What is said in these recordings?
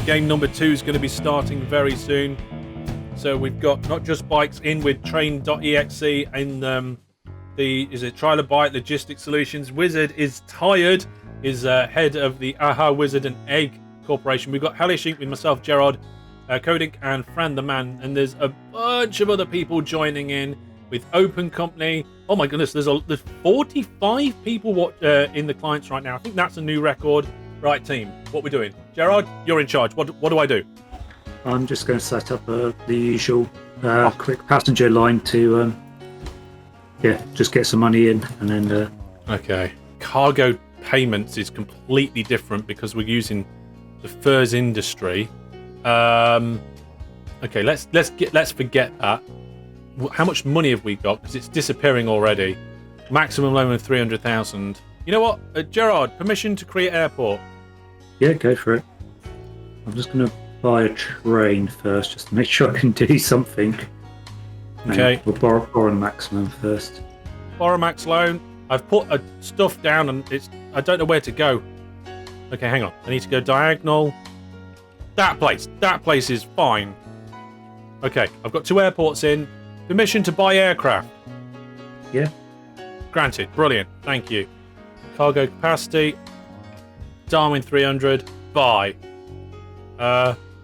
Game number 2 is going to be starting very soon. So we've got not just bikes in with train.exe and is it Trial a Bike Logistics Solutions. Wizard is tired, is head of the Aha Wizard and Egg Corporation. We've got Hellish Inc. with myself, Gerard, Kodik, and Fran the Man. And there's a bunch of other people joining in with Open Company. Oh my goodness, there's 45 people in the clients right now. I think that's a new record. Right, team, what we're doing. Gerard, you're in charge. What do I do? I'm just going to set up the usual quick passenger line to just get some money in and then okay. Cargo payments is completely different because we're using the FIRS industry. Okay, let's forget that. How much money have we got? Because it's disappearing already. Maximum loan of 300,000. You know what, Gerard? Permission to create airport. Yeah, go for it. I'm just going to buy a train first, just to make sure I can do something. Okay. We'll borrow the maximum first. Borrow max loan. I've put stuff down and I don't know where to go. Okay, hang on. I need to go diagonal. That place is fine. Okay, I've got 2 airports in. Permission to buy aircraft. Yeah. Granted. Brilliant. Thank you. Cargo capacity. Darwin 300. Buy.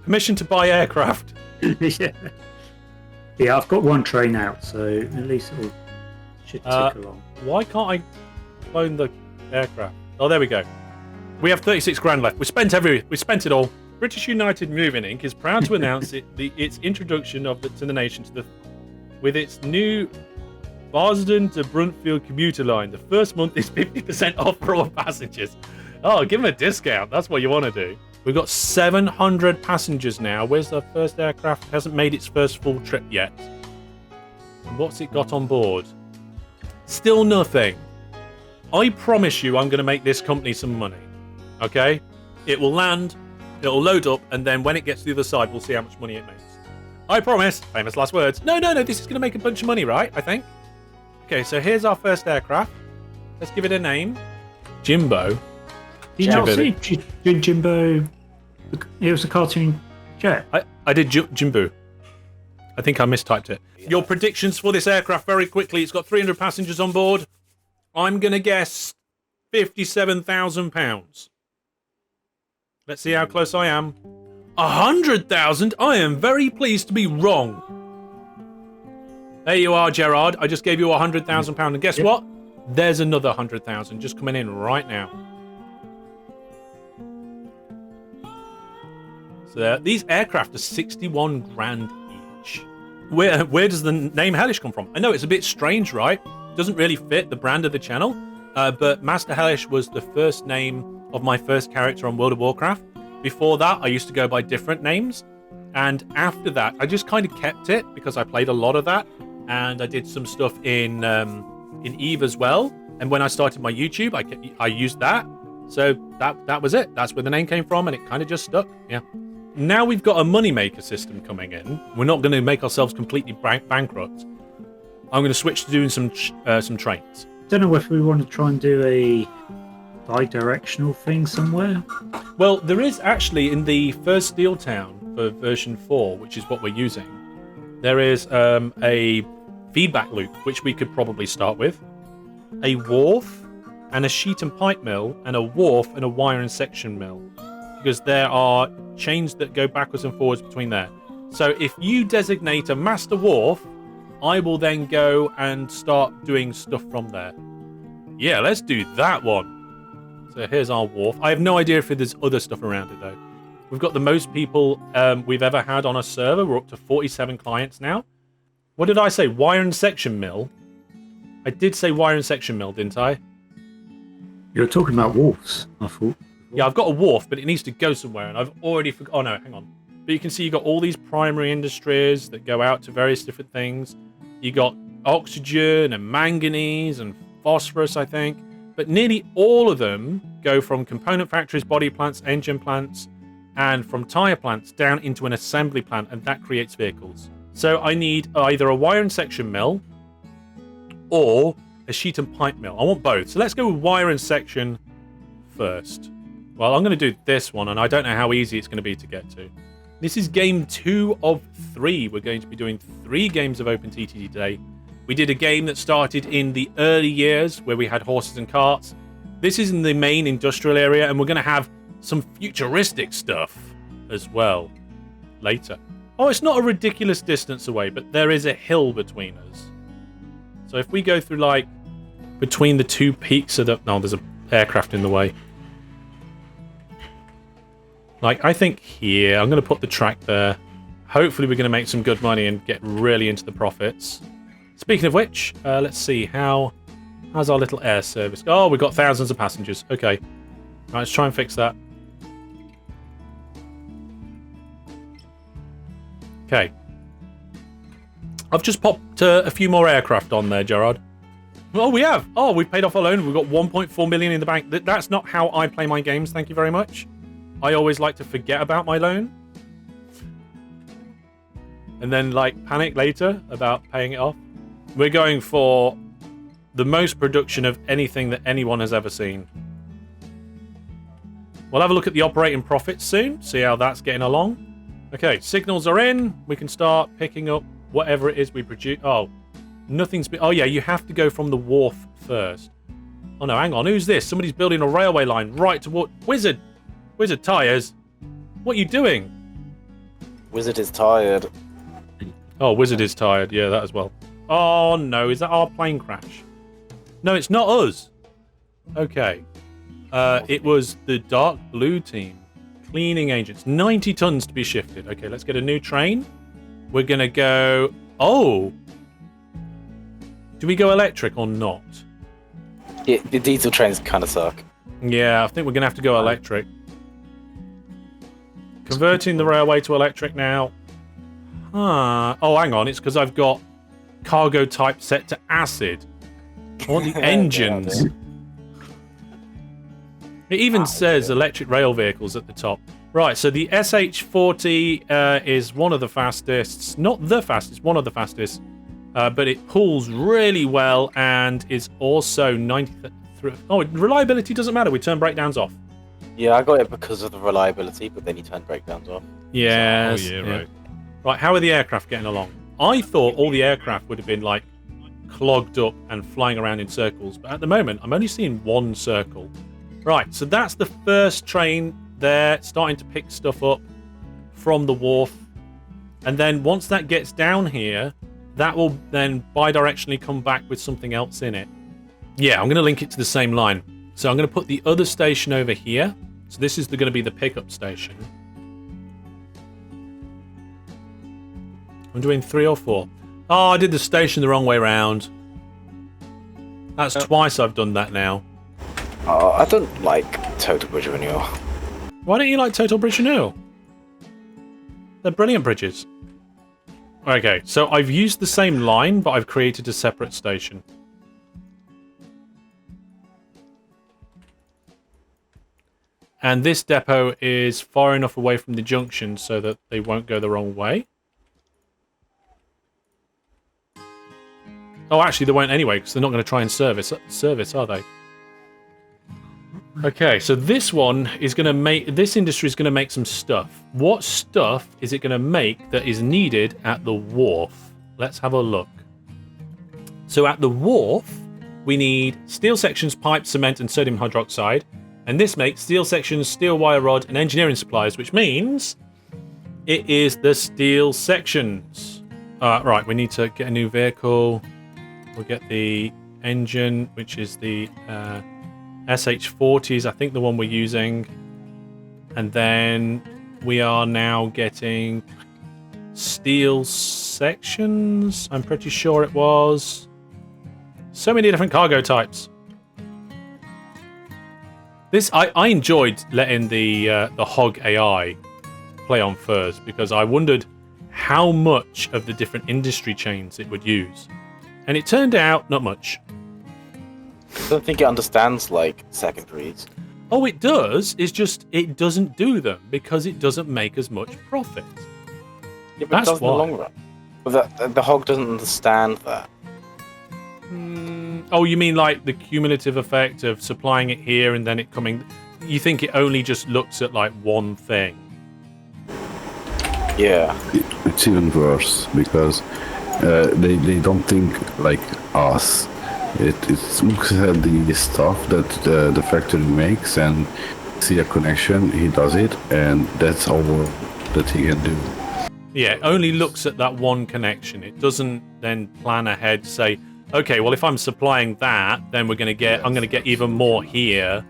Permission to buy aircraft. Yeah, I've got 1 train out, so at least it should tick along. Why can't I loan the aircraft? Oh, there we go. We have 36 grand left. We spent it all. British United Moving Inc. is proud to announce its introduction to the nation with its new Boston to Brunfield commuter line. The first month is 50% off for all passengers. Oh, give them a discount. That's what you want to do. We've got 700 passengers now. Where's the first aircraft? It hasn't made its first full trip yet. What's it got on board? Still nothing. I promise you I'm going to make this company some money. Okay? It will land, it'll load up, and then when it gets to the other side, we'll see how much money it makes. I promise. Famous last words. No, this is going to make a bunch of money, right? I think. Okay, so here's our first aircraft. Let's give it a name. Jimbo. Did you not see Jimbo? It was a cartoon jet. I did Jimbo. I think I mistyped it. Your predictions for this aircraft very quickly. It's got 300 passengers on board. I'm going to guess £57,000. Let's see how close I am. 100,000? I am very pleased to be wrong. There you are, Gerard. I just gave you £100,000. And guess what? There's another 100,000 just coming in right now. So these aircraft are 61 grand each. Where does the name Hellish come from? I know it's a bit strange, right? Doesn't really fit the brand of the channel. But Master Hellish was the first name of my first character on World of Warcraft. Before that, I used to go by different names. And after that, I just kind of kept it because I played a lot of that. And I did some stuff in EVE as well. And when I started my YouTube, I used that. So that was it. That's where the name came from, and it kind of just stuck. Yeah. Now we've got a moneymaker system coming in. We're not going to make ourselves completely bankrupt. I'm going to switch to doing some trains. Don't know if we want to try and do a bi-directional thing somewhere. Well, there is actually in the FIRS Steel Town for version 4, which is what we're using. There is a feedback loop, which we could probably start with, a wharf, and a sheet and pipe mill, and a wharf and a wire and section mill, because there are chains that go backwards and forwards between there. So if you designate a master wharf, I will then go and start doing stuff from there. Yeah, let's do that one. So here's our wharf. I have no idea if there's other stuff around it, though. We've got the most people we've ever had on a server. We're up to 47 clients now. What did I say? Wire and section mill? I did say wire and section mill, didn't I? You were talking about wharfs, I thought. Yeah, I've got a wharf, but it needs to go somewhere, and I've already forgot. Oh, no, hang on. But you can see you've got all these primary industries that go out to various different things. You got oxygen and manganese and phosphorus, I think. But nearly all of them go from component factories, body plants, engine plants, and from tyre plants down into an assembly plant, and that creates vehicles. So I need either a wire and section mill or a sheet and pipe mill. I want both. So let's go with wire and section first. Well, I'm going to do this one, and I don't know how easy it's going to be to get to. This is game 2 of 3. We're going to be doing 3 games of OpenTTD today. We did a game that started in the early years where we had horses and carts. This is in the main industrial area, and we're going to have some futuristic stuff as well later. Oh, it's not a ridiculous distance away, but there is a hill between us. So if we go through, like, between the 2 peaks of the... No, there's an aircraft in the way. Like, I think here, I'm going to put the track there. Hopefully we're going to make some good money and get really into the profits. Speaking of which, let's see, how's our little air service? Oh, we've got thousands of passengers. Okay. Right, let's try and fix that. Okay. I've just popped a few more aircraft on there, Gerard. Oh, we have. Oh, we've paid off our loan. We've got 1.4 million in the bank. That's not how I play my games. Thank you very much. I always like to forget about my loan. And then, like, panic later about paying it off. We're going for the most production of anything that anyone has ever seen. We'll have a look at the operating profits soon. See how that's getting along. Okay, signals are in. We can start picking up whatever it is we produce. Oh, nothing's been... Oh, yeah, you have to go from the wharf first. Oh, no, hang on. Who's this? Somebody's building a railway line right toward... Wizard Tires. What are you doing? Wizard is tired. Oh, Wizard is tired. Yeah, that as well. Oh, no. Is that our plane crash? No, it's not us. Okay. It was the dark blue team. Cleaning agents. 90 tons to be shifted. Okay, let's get a new train. We're going to go... Oh! Do we go electric or not? Yeah, the diesel trains kind of suck. Yeah, I think we're going to have to go electric. Converting the railway to electric now. Huh. Oh, hang on. It's because I've got cargo type set to acid. I want the engines. It even says electric rail vehicles at the top. Right, so the SH40 is one of the fastest. Not the fastest, one of the fastest. But it pulls really well and is also 93... Oh, reliability doesn't matter. We turn breakdowns off. Yeah, I got it because of the reliability, but then you turn breakdowns off. Yes. Oh, yeah, right. Right, how are the aircraft getting along? I thought all the aircraft would have been, like, clogged up and flying around in circles. But at the moment, I'm only seeing one circle. Right, so that's the first train there, starting to pick stuff up from the wharf. And then once that gets down here, that will then bidirectionally come back with something else in it. Yeah, I'm going to link it to the same line. So I'm going to put the other station over here. So this is going to be the pickup station. I'm doing 3 or 4. Oh, I did the station the wrong way around. That's twice I've done that now. Oh, I don't like Total Bridge Renewal. Why don't you like Total Bridge Renewal? They're brilliant bridges. Okay, so I've used the same line, but I've created a separate station. And this depot is far enough away from the junction so that they won't go the wrong way. Oh, actually, they won't anyway, because they're not going to try and service, are they? Okay, so this one is going to make... This industry is going to make some stuff. What stuff is it going to make that is needed at the wharf? Let's have a look. So at the wharf, we need steel sections, pipe, cement, and sodium hydroxide. And this makes steel sections, steel wire rod, and engineering supplies, which means it is the steel sections. Right, we need to get a new vehicle. We'll get the engine, which is the SH40 is, I think, the one we're using. And then we are now getting steel sections. I'm pretty sure it was. So many different cargo types. This I enjoyed letting the Hog AI play on FIRS because I wondered how much of the different industry chains it would use. And it turned out not much. I don't think it understands, like, secondaries. Oh, it does. It's just it doesn't do them because it doesn't make as much profit. Yeah, but That's it does in the why. long run. But the Hog doesn't understand that. Oh, you mean like the cumulative effect of supplying it here and then it coming... you think it only just looks at like one thing? Yeah. It's even worse because they don't think like us. It looks at the stuff that the factory makes and see a connection. He does it, and that's all that he can do. Yeah, it only looks at that one connection. It doesn't then plan ahead, say, okay, well, if I'm supplying that, then we're gonna get. I'm gonna get even more here.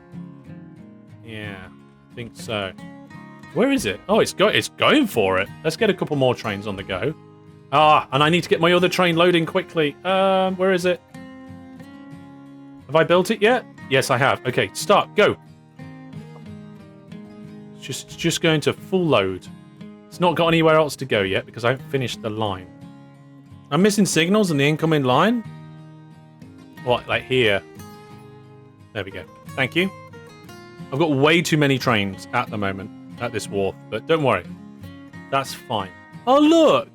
Yeah, I think so. Where is it? Oh, it's going for it. Let's get a couple more trains on the go. Ah, and I need to get my other train loading quickly. Where is it? Have I built it yet? Yes, I have. Okay, start, go. It's just going to full load. It's not got anywhere else to go yet because I haven't finished the line. I'm missing signals in the incoming line. What, like here? There we go. Thank you. I've got way too many trains at the moment at this wharf, but don't worry. That's fine. Oh, look!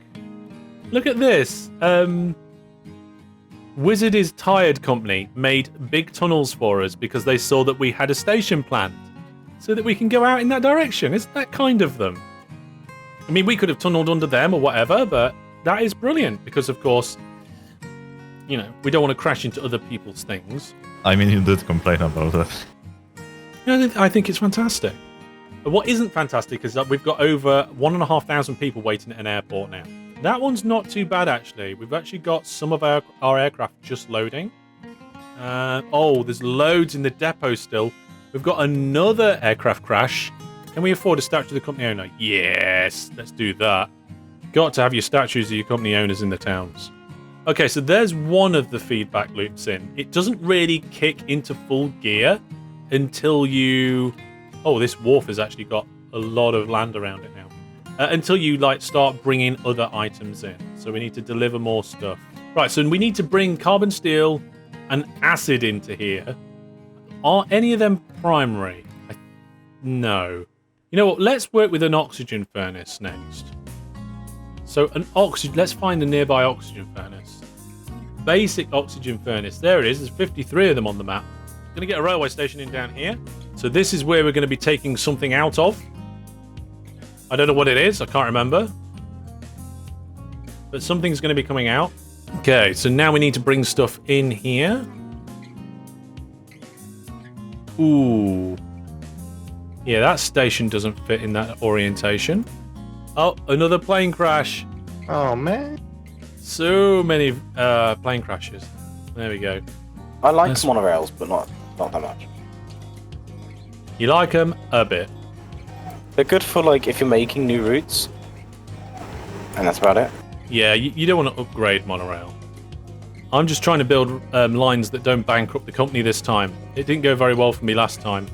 Look at this. Wizard is Tired Company made big tunnels for us because they saw that we had a station planned so that we can go out in that direction. Isn't that kind of them? I mean, we could have tunneled under them or whatever, but that is brilliant because, of course, you know, we don't want to crash into other people's things. I mean, you did complain about that. Yeah, I think it's fantastic. But what isn't fantastic is that we've got over 1,500 people waiting at an airport now. That one's not too bad, actually. We've actually got some of our aircraft just loading. Oh, there's loads in the depot still. We've got another aircraft crash. Can we afford a statue of the company owner? Yes, let's do that. Got to have your statues of your company owners in the towns. Okay, so there's one of the feedback loops in. It doesn't really kick into full gear until you... Oh, this wharf has actually got a lot of land around it now. Until you like start bringing other items in. So we need to deliver more stuff. Right, so we need to bring carbon steel and acid into here. Are any of them primary? No. You know what? Let's work with an oxygen furnace next. So let's find a nearby oxygen furnace. Basic oxygen furnace. There it is. There's 53 of them on the map. Going to get a railway station in down here. So this is where we're going to be taking something out of. I don't know what it is. I can't remember. But something's going to be coming out. Okay, so now we need to bring stuff in here. Ooh. Yeah, that station doesn't fit in that orientation. Oh, another plane crash. Oh, man. So many plane crashes. There we go. I like monorails, but not that much. You like them a bit. They're good for, like, if you're making new routes. And that's about it. Yeah, you don't want to upgrade monorail. I'm just trying to build lines that don't bankrupt the company this time. It didn't go very well for me last time.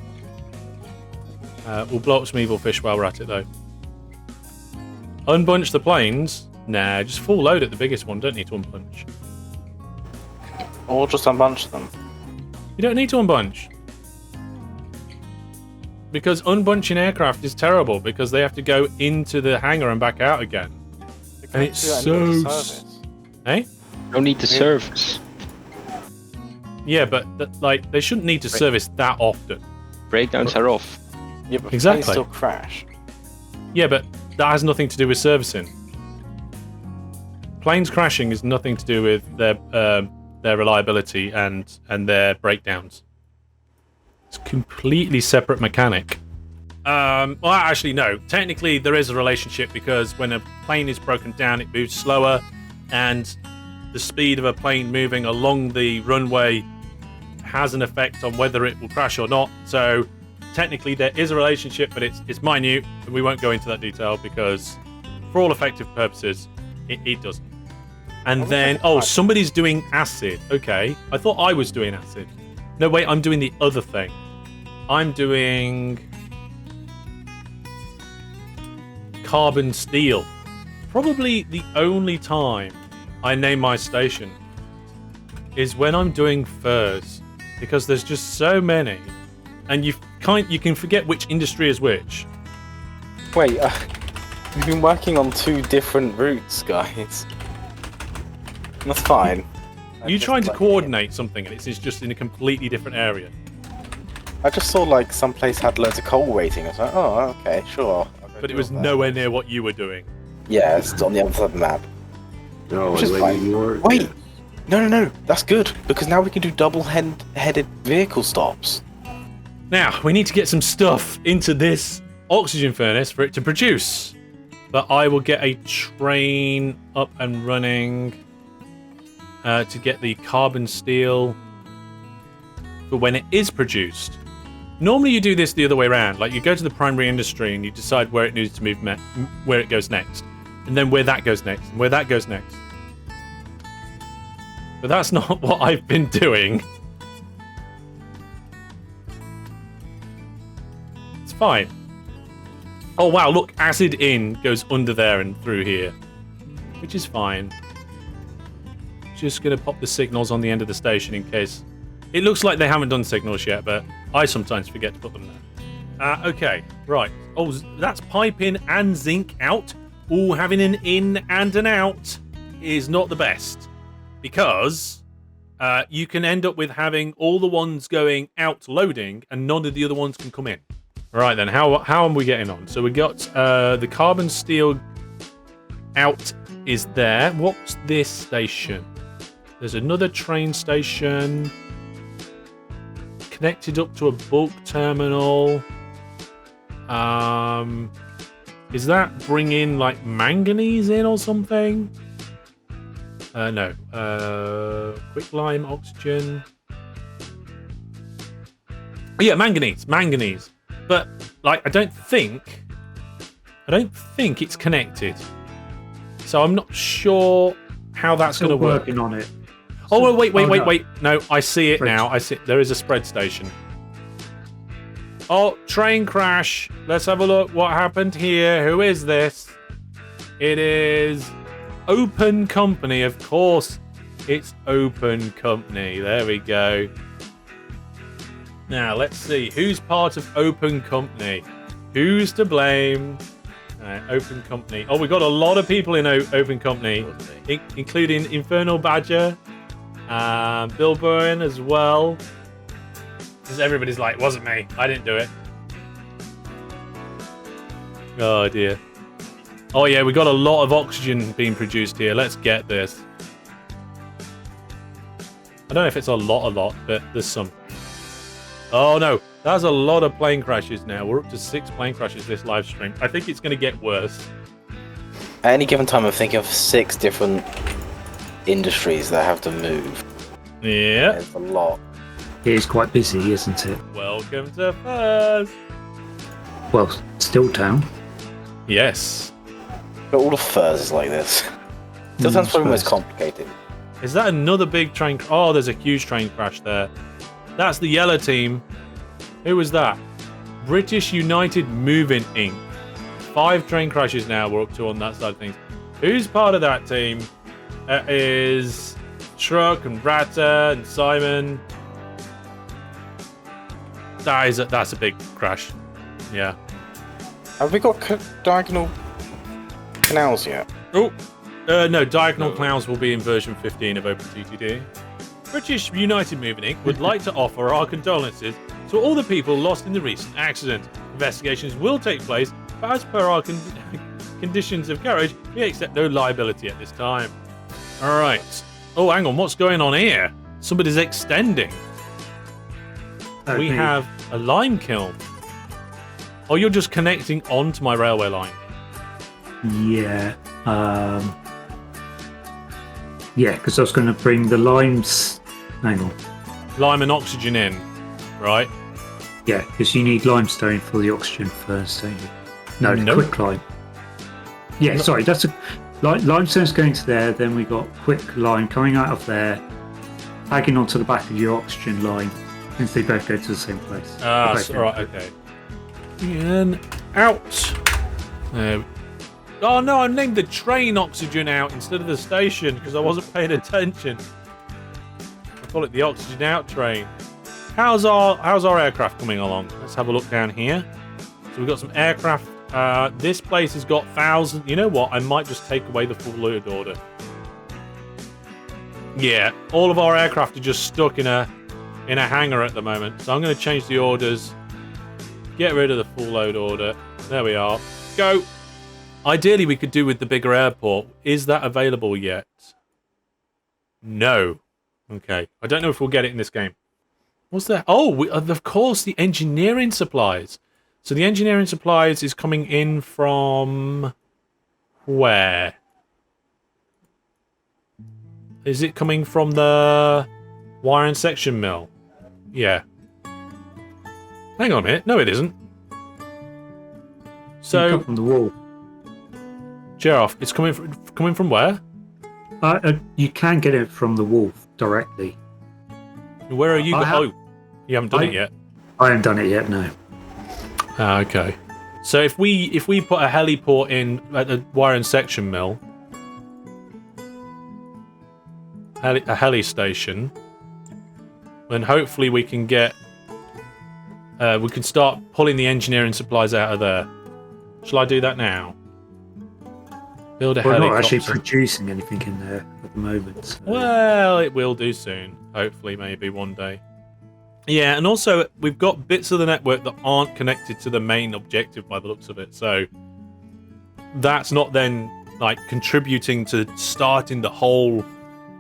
We'll blow up some evil fish while we're at it, though. Unbunch the planes? Nah, just full load at the biggest one. Don't need to unbunch. Or just unbunch them. You don't need to unbunch. Because unbunching aircraft is terrible because they have to go into the hangar and back out again. And it's so... Eh? Don't need the service. Yeah, but like they shouldn't need to service that often. Breakdowns are off. Yeah, but exactly. planes still crash. Yeah, but that has nothing to do with servicing. Planes crashing is nothing to do with their reliability and their breakdowns. It's a completely separate mechanic. Well, actually, no. Technically, there is a relationship because when a plane is broken down, it moves slower, and the speed of a plane moving along the runway has an effect on whether it will crash or not. So, technically, there is a relationship, but it's minute, and we won't go into that detail because, for all effective purposes, it doesn't. And then, somebody's doing acid. Okay, I thought I was doing acid. No, wait, I'm doing the other thing. I'm doing carbon steel. Probably the only time I name my station is when I'm doing FIRS, because there's just so many, and you can forget which industry is which. Wait, we've been working on 2 different routes, guys. That's fine. You're trying to coordinate something, and it's just in a completely different area. I just saw like some place had loads of coal waiting. I was like, oh, okay, sure. But it was nowhere near what you were doing. Yeah, it's on the other side of the map. No, Which is fine. Wait, no, that's good because now we can do double-headed vehicle stops. Now, we need to get some stuff into this oxygen furnace for it to produce. But I will get a train up and running to get the carbon steel for when it is produced. Normally you do this the other way around. Like you go to the primary industry and you decide where it needs to move, where it goes next. And then where that goes next, and where that goes next. But that's not what I've been doing. It's fine. Oh wow, look, acid in goes under there and through here. Which is fine. Just gonna pop the signals on the end of the station in case. It looks like they haven't done signals yet, but I sometimes forget to put them there. Okay, right. Oh, that's pipe in and zinc out. Oh, having an in and an out is not the best. Because you can end up with having all the ones going out loading and none of the other ones can come in. Right then, how are we getting on? So we got the carbon steel out is there. What's this station? There's another train station connected up to a bulk terminal. Is that bringing like manganese in or something? No. Quick lime, oxygen. Oh, yeah, manganese. But like, I don't think it's connected. So I'm not sure how that's going to work. Working on it. Oh, wait. No, I see it now. I see there is a spread station. Oh, train crash. Let's have a look. What happened here? Who is this? It is Open Company. Of course, it's Open Company. There we go. Now, let's see. Who's part of Open Company? Who's to blame? Open Company. Oh, we got a lot of people in Open Company, including Infernal Badger, Bill Byrne as well. Because everybody's like, wasn't me. I didn't do it. Oh, dear. Oh, yeah, we got a lot of oxygen being produced here. Let's get this. I don't know if it's a lot, but there's some. Oh, no. That's a lot of plane crashes now. We're up to 6 plane crashes this live stream. I think it's going to get worse. At any given time, I'm thinking of 6 different industries that have to move. Yeah. It's a lot. It is quite busy, isn't it? Welcome to FIRS. Well, Stilltown. Yes. But all of FIRS is like this. Stilltown's probably most complicated. Is that another big train? Oh, there's a huge train crash there. That's the yellow team. Who was that? British United Moving Inc. 5 train crashes now we're up to on that side of things. Who's part of that team? Is Truck and Rata and Simon. That's a big crash. Yeah. Have we got diagonal canals yet? Oh, no, diagonal canals will be in version 15 of OpenTTD. British United Moving Inc. would like to offer our condolences to all the people lost in the recent accident. Investigations will take place, but as per our conditions of carriage, we accept no liability at this time. Alright. Oh, hang on, what's going on here? Somebody's extending. Okay. We have a lime kiln. Oh, you're just connecting onto my railway line. Yeah. Yeah, because I was going to bring the limes. Hang on. Lime and oxygen in, right? Yeah, because you need limestone for the oxygen first, don't you? No, No. quick lime. Yeah, No. sorry, that's a limestone's going to there. Then we got quick lime coming out of there, tagging onto the back of your oxygen line, since they both go to the same place. Ah, Both right, okay. In, out. Oh no, I named the train oxygen out instead of the station because I wasn't paying attention. I call it the oxygen out train. How's our aircraft coming along? Let's have a look down here. So we've got some aircraft. This place has got 1,000. You know what? I might just take away the full load order. Yeah, all of our aircraft are just stuck in a in a hangar at the moment. So I'm going to change the orders. Get rid of the full load order. There we are. Go. Ideally, we could do with the bigger airport. Is that available yet? No. Okay. I don't know if we'll get it in this game. What's that? Oh, of course, the engineering supplies. So the engineering supplies is coming in from where? Is it coming from the wire and section mill? Yeah. Hang on a minute. No, it isn't. So from the wall. Jeroff, it's coming from where? You can get it from the wall directly. Where are you? Oh, you haven't done it yet. I haven't done it yet. No. Okay. So if we put a heliport in at the wire and section mill, a heli station, then hopefully we can get we can start pulling the engineering supplies out of there. Shall I do that now? Build a helicopter. We're not actually producing anything in there at the moment. So. Well, it will do soon. Hopefully, maybe one day. Yeah, and also we've got bits of the network that aren't connected to the main objective by the looks of it. So that's not then like contributing to starting the whole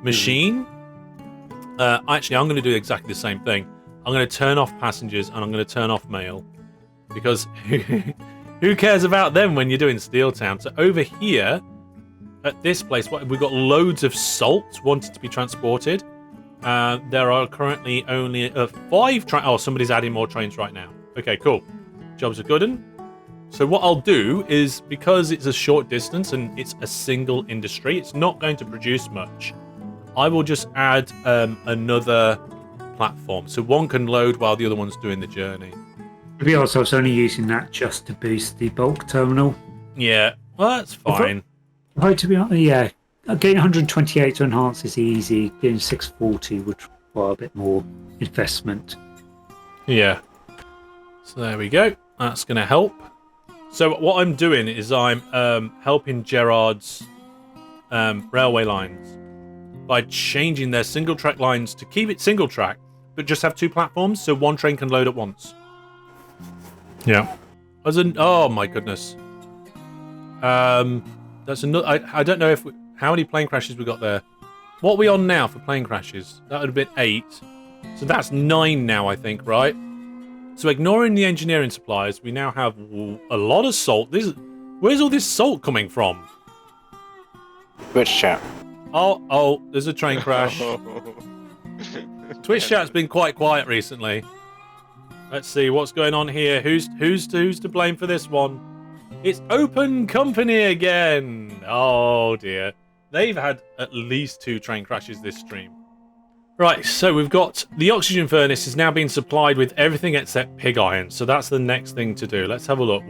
machine. Actually, I'm going to do exactly the same thing. I'm going to turn off passengers and I'm going to turn off mail because who cares about them when you're doing Steel Town? So over here at this place, we've got loads of salt wanted to be transported. There are currently only 5 trains. Oh, somebody's adding more trains right now. Okay, cool. Jobs are good. So what I'll do is, because it's a short distance and it's a single industry, it's not going to produce much. I will just add another platform. So one can load while the other one's doing the journey. To be honest, I was only using that just to boost the bulk terminal. Yeah, well, that's fine. Right, to be honest, yeah. Getting 128 to enhance is easy. Getting 640 would require a bit more investment. Yeah. So there we go. That's going to help. So what I'm doing is I'm helping Gerard's railway lines by changing their single track lines to keep it single track, but just have 2 platforms so one train can load at once. Yeah. Oh my goodness. That's another. I don't know how many plane crashes we got there. What are we on now for plane crashes? That would have been 8. So that's 9 now, I think, right? So ignoring the engineering supplies, we now have a lot of salt. Where's all this salt coming from? Which chat? Oh, there's a train crash. Twitch chat's been quite quiet recently. Let's see what's going on here. Who's to blame for this one? It's Open Company again. Oh dear. They've had at least 2 train crashes this stream. Right, so we've got the oxygen furnace is now being supplied with everything except pig iron. So that's the next thing to do. Let's have a look.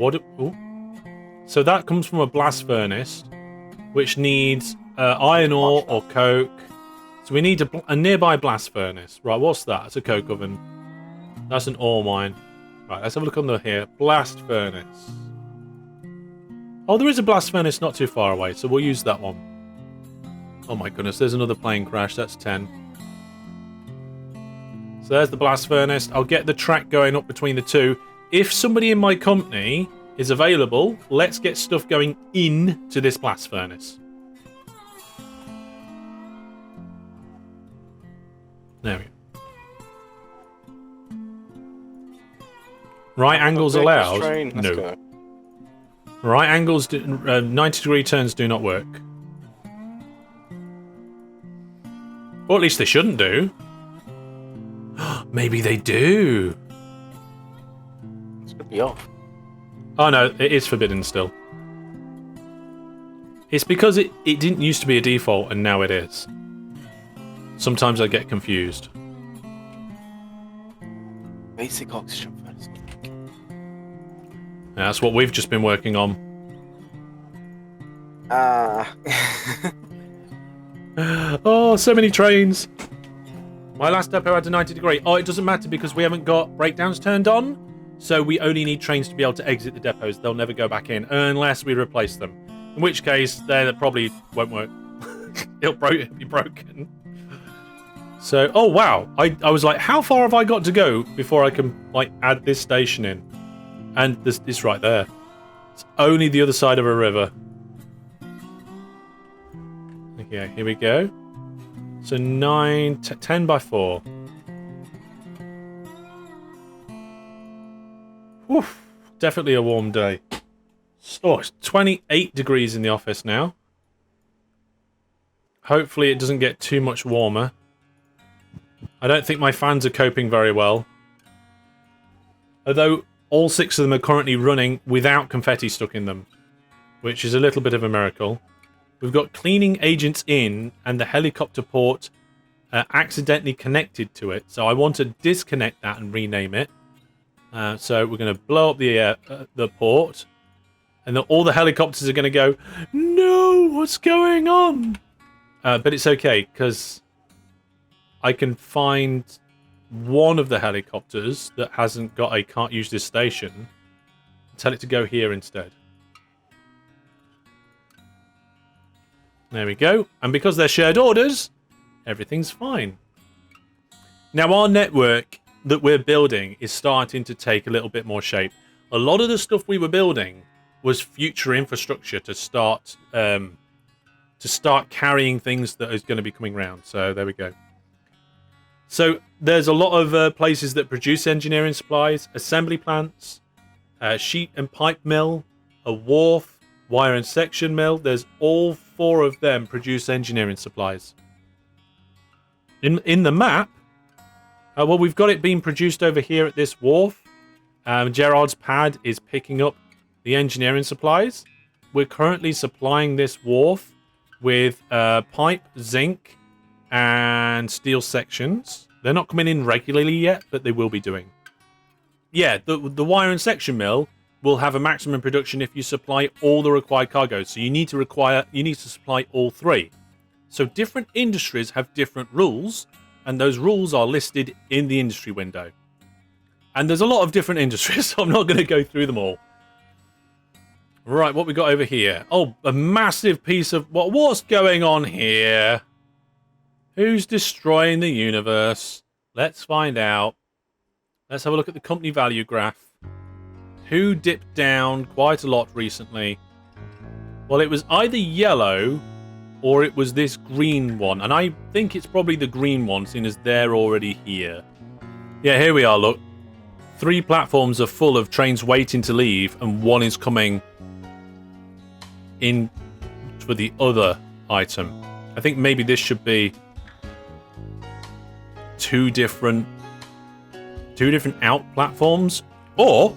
So that comes from a blast furnace, which needs iron ore or coke. So we need a nearby blast furnace. Right, what's that? It's a coke oven. That's an ore mine. Right, let's have a look on here. Blast furnace. Oh, there is a blast furnace not too far away, so we'll use that one. Oh my goodness, there's another plane crash. That's 10. So there's the blast furnace. I'll get the track going up between the 2. If somebody in my company is available, let's get stuff going into this blast furnace. There we go. Right angles allowed? No. Go. Right angles, 90-degree turns do not work. Or at least they shouldn't do. Maybe they do. It's gonna be off. Oh no, it is forbidden still. It's because it didn't used to be a default and now it is. Sometimes I get confused. Basic oxygen first. Yeah, that's what we've just been working on. Oh, so many trains. My last depot had a 90-degree. Oh, it doesn't matter because we haven't got breakdowns turned on. So we only need trains to be able to exit the depots. They'll never go back in unless we replace them. In which case, they probably won't work. It'll be broken. So, oh wow, I was like, how far have I got to go before I can like add this station in? And this is right there. It's only the other side of a river. Okay, here we go. So 10 by 4. Woof, definitely a warm day. Oh, it's 28 degrees in the office now. Hopefully it doesn't get too much warmer. I don't think my fans are coping very well. Although all 6 of them are currently running without confetti stuck in them, which is a little bit of a miracle. We've got cleaning agents in and the helicopter port accidentally connected to it. So I want to disconnect that and rename it. So we're going to blow up the port. And all the helicopters are going to go, no, what's going on? But it's okay, because I can find one of the helicopters that hasn't got a can't use this station. Tell it to go here instead. There we go. And because they're shared orders, everything's fine. Now our network that we're building is starting to take a little bit more shape. A lot of the stuff we were building was future infrastructure to start carrying things that is going to be coming around. So there we go. So there's a lot of places that produce engineering supplies, assembly plants, sheet and pipe mill, a wharf, wire and section mill. There's all 4 of them produce engineering supplies. In the map, well, we've got it being produced over here at this wharf. Gerard's pad is picking up the engineering supplies. We're currently supplying this wharf with pipe, zinc, and steel sections. They're not coming in regularly yet, but they will be doing. Yeah, the wire and section mill will have a maximum production if you supply all the required cargoes. So you need to supply all 3. So different industries have different rules, and those rules are listed in the industry window. And there's a lot of different industries, so I'm not going to go through them all. Right, what we got over here? Oh, a massive piece of... What's going on here? Who's destroying the universe? Let's find out. Let's have a look at the company value graph. Who dipped down quite a lot recently? Well, it was either yellow or it was this green one. And I think it's probably the green one, seeing as they're already here. Yeah, here we are, look. 3 platforms are full of trains waiting to leave, and 1 is coming in for the other item. I think maybe this should be 2 different out platforms, or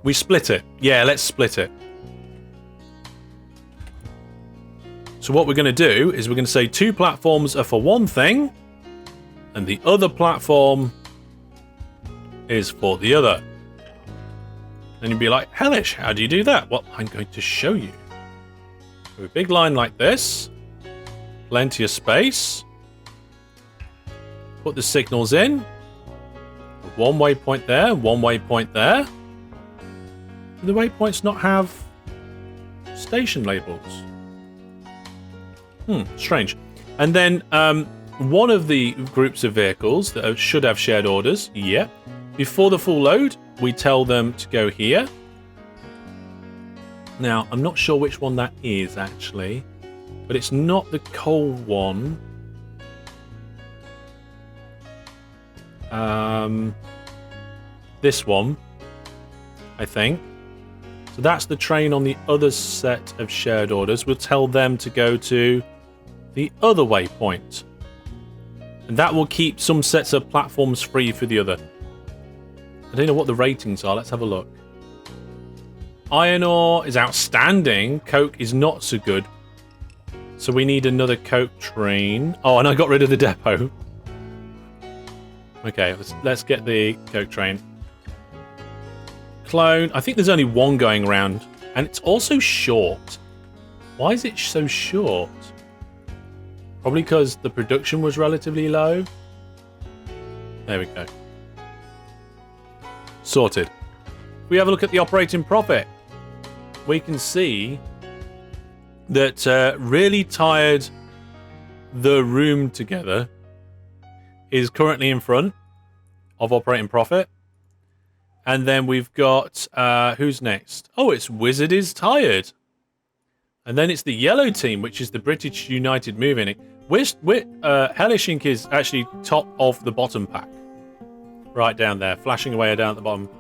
we split it. Yeah, let's split it. So what we're going to do is we're going to say 2 platforms are for one thing, and the other platform is for the other. And you'd be like, Hellish, how do you do that? Well, I'm going to show you. With a big line like this, plenty of space. Put the signals in. One waypoint there, one waypoint there. Do the waypoints not have station labels? Strange. And then one of the groups of vehicles that should have shared orders, yep. Before the full load, we tell them to go here. Now, I'm not sure which one that is, actually. But it's not the coal one. This one, I think. So that's the train on the other set of shared orders. We'll tell them to go to the other waypoint. And that will keep some sets of platforms free for the other. I don't know what the ratings are. Let's have a look. Iron ore is outstanding. Coke is not so good. So we need another coke train. Oh, and I got rid of the depot. Okay, let's get the coke train. Clone. I think there's only one going around. And it's also short. Why is it so short? Probably because the production was relatively low. There we go. Sorted. If we have a look at the operating profit, we can see that really tired the room together, is currently in front of operating profit. And then we've got, who's next? Oh, it's Wizard is tired. And then it's the yellow team, which is the British United Moving. Hellish Inc. is actually top of the bottom pack. Right down there, flashing away down at the bottom.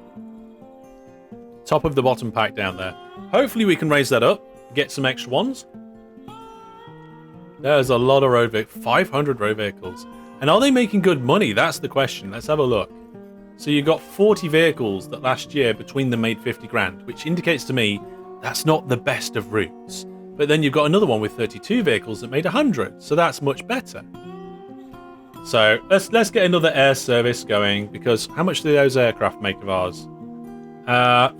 Top of the bottom pack down there. Hopefully we can raise that up, get some extra ones. There's a lot of road vehicles, 500 road vehicles. And are they making good money? That's the question. Let's have a look. So you got 40 vehicles that last year between them made 50 grand, which indicates to me that's not the best of routes. But then you've got another one with 32 vehicles that made 100, so that's much better. So let's get another air service going, because how much do those aircraft make of ours?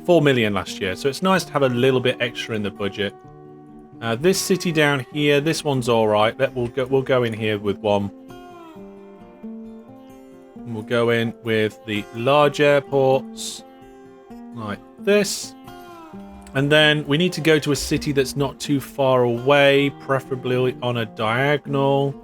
4 million last year, so it's nice to have a little bit extra in the budget. This city down here, this one's all right. We'll go in here with one. We'll go in with the large airports, like this. And then we need to go to a city that's not too far away, preferably on a diagonal.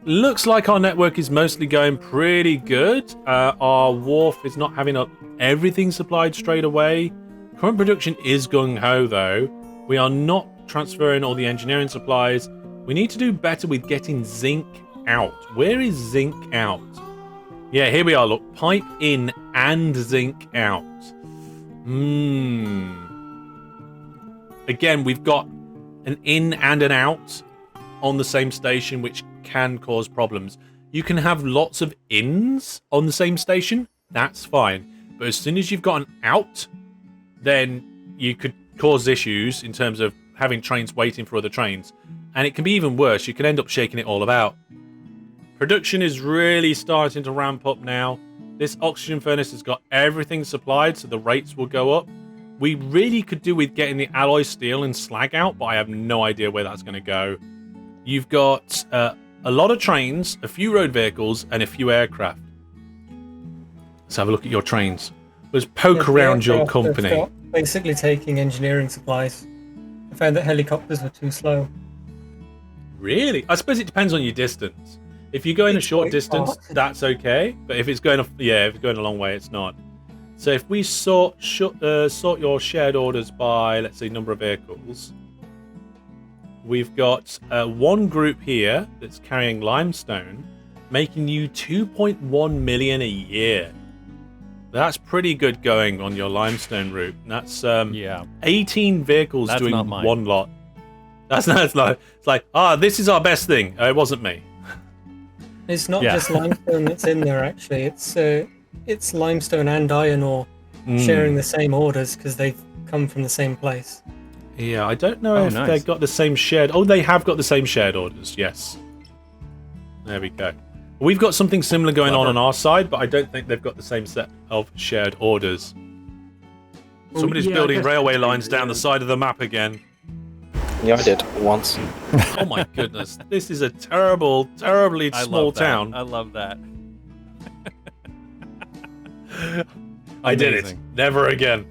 Looks like our network is mostly going pretty good. Our wharf is not having everything supplied straight away. Current production is gung-ho, though. We are not transferring all the engineering supplies. We need to do better with getting zinc out. Where is zinc out? Yeah, here we are. Look, pipe in and zinc out. Again, we've got an in and an out on the same station, which can cause problems. You can have lots of ins on the same station. That's fine. But as soon as you've got an out, then you could cause issues in terms of having trains waiting for other trains. And it can be even worse. You can end up shaking it all about. Production is really starting to ramp up now. This oxygen furnace has got everything supplied, so the rates will go up. We really could do with getting the alloy steel and slag out, but I have no idea where that's going to go. You've got a lot of trains, a few road vehicles, and a few aircraft. Let's have a look at your trains. Let's poke around your company. Basically taking engineering supplies. I found that helicopters were too slow. Really? I suppose it depends on your distance. If you're going a short distance, that's okay. But if it's going if it's going a long way, it's not. So if we sort your shared orders by, let's say, number of vehicles, we've got one group here that's carrying limestone, making you 2.1 million a year. That's pretty good going on your limestone route. That's 18 vehicles That's doing not mine. one lot. It's like, this is our best thing. It wasn't me. It's not just limestone that's in there, actually. It's limestone and iron ore sharing the same orders because they come from the same place. Yeah, I don't know if they've got the same shared... Oh, they have got the same shared orders, yes. There we go. We've got something similar going on our side, but I don't think they've got the same set of shared orders. Somebody's building railway lines down the side of the map again. Yeah, I did once. Oh my goodness. This is a terribly small town. I love that. I did it. Never again.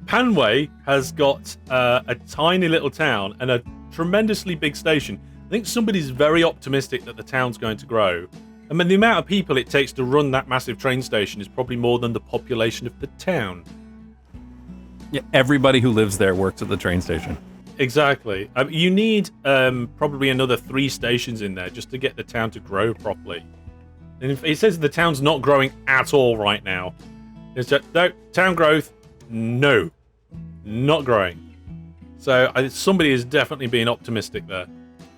Panway has got a tiny little town and a tremendously big station. I think somebody's very optimistic that the town's going to grow. I mean, the amount of people it takes to run that massive train station is probably more than the population of the town. Yeah, everybody who lives there works at the train station. Exactly. You need probably another 3 stations in there just to get the town to grow properly. And it says the town's not growing at all right now. It's just, no, town growth, no, not growing. So somebody is definitely being optimistic there.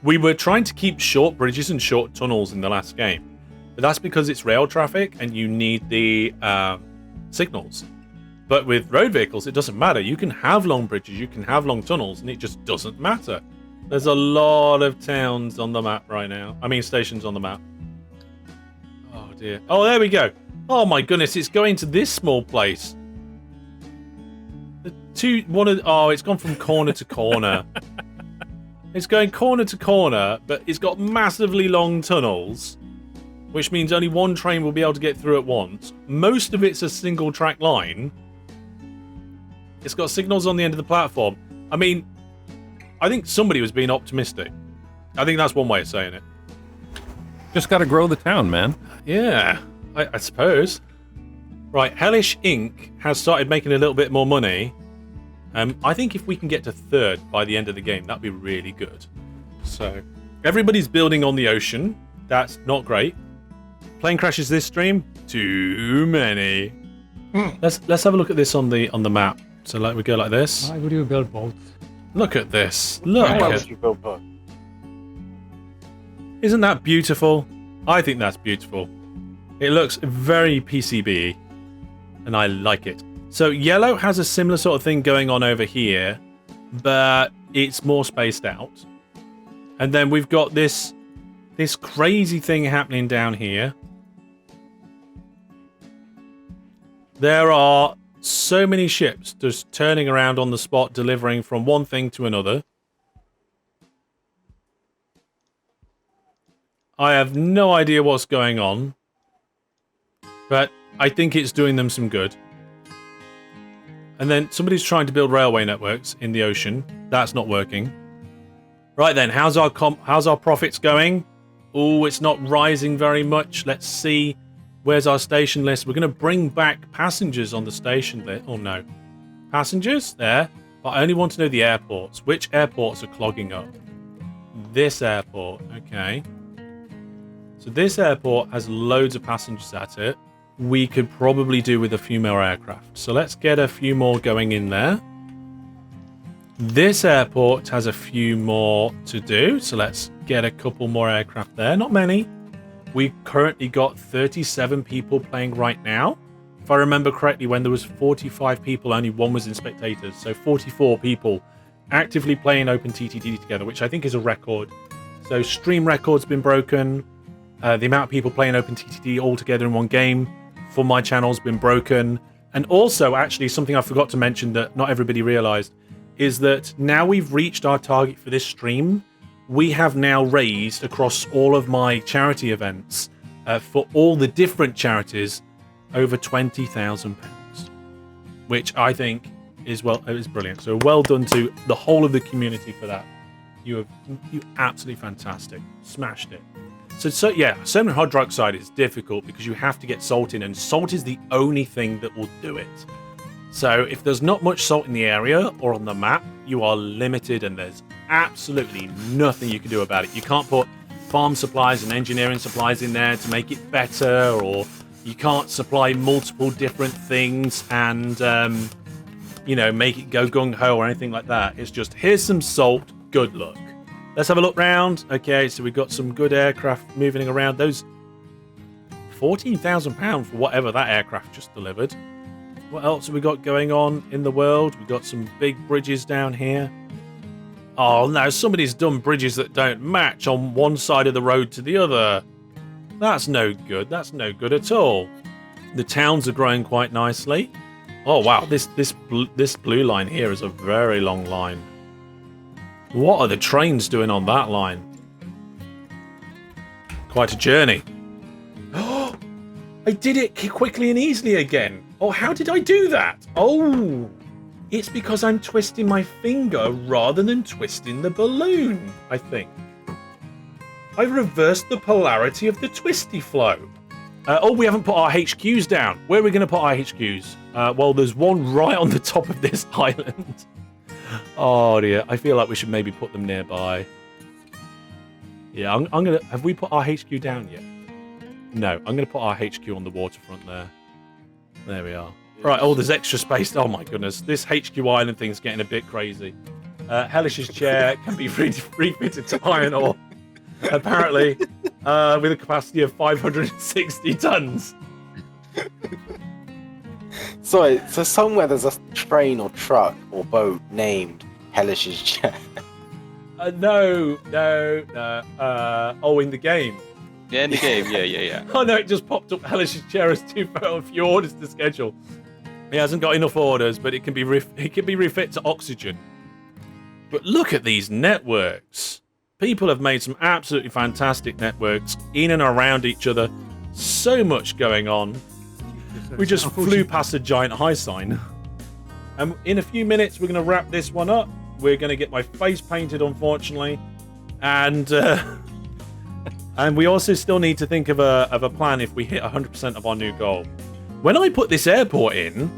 We were trying to keep short bridges and short tunnels in the last game, but that's because it's rail traffic and you need the signals. But with road vehicles, it doesn't matter. You can have long bridges, you can have long tunnels, and it just doesn't matter. There's a lot of towns on the map right now. I mean, stations on the map. Oh, dear. Oh, there we go. Oh, my goodness. It's going to this small place. It's gone from corner to corner. It's going corner to corner, but it's got massively long tunnels, which means only one train will be able to get through at once. Most of it's a single track line. It's got signals on the end of the platform. I mean, I think somebody was being optimistic. I think that's one way of saying it. Just got to grow the town, man. Yeah, I suppose. Right, Hellish Inc. has started making a little bit more money. I think if we can get to 3rd by the end of the game, that'd be really good. So, everybody's building on the ocean. That's not great. Plane crashes this stream? Too many. Let's have a look at this on the map. So like we go like this. Why would you build boats? Look at this. Look Why at would you build boats? Isn't that beautiful? I think that's beautiful. It looks very PCB, and I like it. So yellow has a similar sort of thing going on over here, but it's more spaced out. And then we've got this crazy thing happening down here. There are so many ships just turning around on the spot, delivering from one thing to another. I have no idea what's going on, but I think it's doing them some good. And then somebody's trying to build railway networks in the ocean. That's not working. Right then, how's our profits going? Oh, it's not rising very much. Let's see. Where's our station list? We're going to bring back passengers on the station list. Oh no. Passengers? There. But I only want to know the airports. Which airports are clogging up? This airport. Okay. So this airport has loads of passengers at it. We could probably do with a few more aircraft. So let's get a few more going in there. This airport has a few more to do. So let's get a couple more aircraft there. Not many. We've currently got 37 people playing right now. If I remember correctly, when there was 45 people, only one was in spectators. So 44 people actively playing OpenTTD together, which I think is a record. So stream record's been broken. The amount of people playing OpenTTD all together in one game for my channel's been broken. And also, actually, something I forgot to mention that not everybody realized is that now we've reached our target for this stream. We have now raised across all of my charity events for all the different charities over £20,000, which I think is brilliant. So well done to the whole of the community for that. You absolutely fantastic. Smashed it. So yeah, sodium hydroxide is difficult because you have to get salt in, and salt is the only thing that will do it. So if there's not much salt in the area or on the map, you are limited, and there's absolutely nothing you can do about it. You can't put farm supplies and engineering supplies in there to make it better, or you can't supply multiple different things and make it go gung-ho or anything like that. It's just, here's some salt, good luck. Let's have a look round. Okay, so we've got some good aircraft moving around. Those £14,000 for whatever that aircraft just delivered. What else have we got going on in the world? We've got some big bridges down here. Oh no, somebody's done bridges that don't match on one side of the road to the other. That's no good. That's no good at all. The towns are growing quite nicely. Oh wow, this blue line here is a very long line. What are the trains doing on that line? Quite a journey. Oh, I did it quickly and easily again. Oh, how did I do that? Oh, it's because I'm twisting my finger rather than twisting the balloon, I think. I reversed the polarity of the twisty flow. We haven't put our HQs down. Where are we going to put our HQs? Well, there's one right on the top of this island. Oh dear, I feel like we should maybe put them nearby. Yeah, I'm gonna. Have we put our HQ down yet? No, I'm gonna put our HQ on the waterfront there. There we are. Right. Oh, there's extra space. Oh my goodness, this HQ island thing's getting a bit crazy. Hellish's chair can be refitted to iron ore. Apparently, with a capacity of 560 tons. So somewhere there's a train or truck or boat named Hellish's chair. No. Oh, in the game. Yeah, in the game. Yeah. Oh no, it just popped up. Hellish's chair has a few orders to schedule. He hasn't got enough orders, but it can be refit to oxygen. But look at these networks. People have made some absolutely fantastic networks in and around each other. So much going on. We just flew past a giant high sign. And in a few minutes, we're going to wrap this one up. We're going to get my face painted, unfortunately. And And we also still need to think of a plan if we hit 100% of our new goal. When I put this airport in,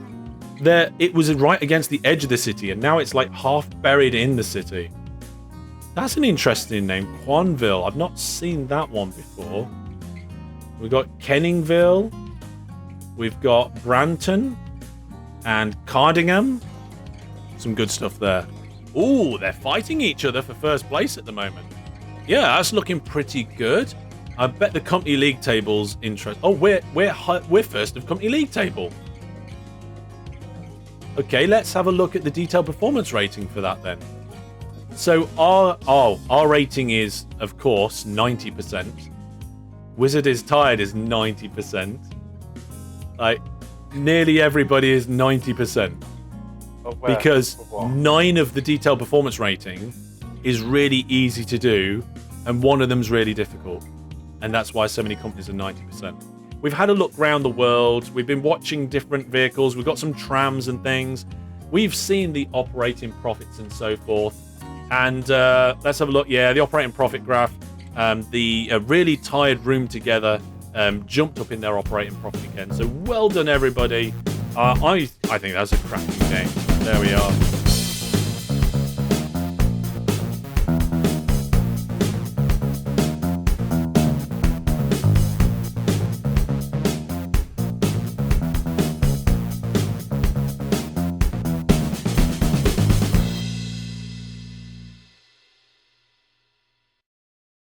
it was right against the edge of the city, and now it's like half buried in the city. That's an interesting name, Quanville. I've not seen that one before. We've got Kenningville. We've got Branton and Cardingham. Some good stuff there. Ooh, they're fighting each other for first place at the moment. Yeah, that's looking pretty good. I bet the company league table's interest. Oh, we're first of company league table. Okay, let's have a look at the detailed performance rating for that then. So our rating is, of course, 90%. Wizard is tired is 90%. Like, nearly everybody is 90%. Because 9 of the detailed performance rating is really easy to do, and 1 of them's really difficult. And that's why so many companies are 90%. We've had a look around the world. We've been watching different vehicles. We've got some trams and things. We've seen the operating profits and so forth. And let's have a look. Yeah, the operating profit graph. The really tied room together jumped up in their operating profit again. So well done, everybody. I think that's a cracking game. There we are.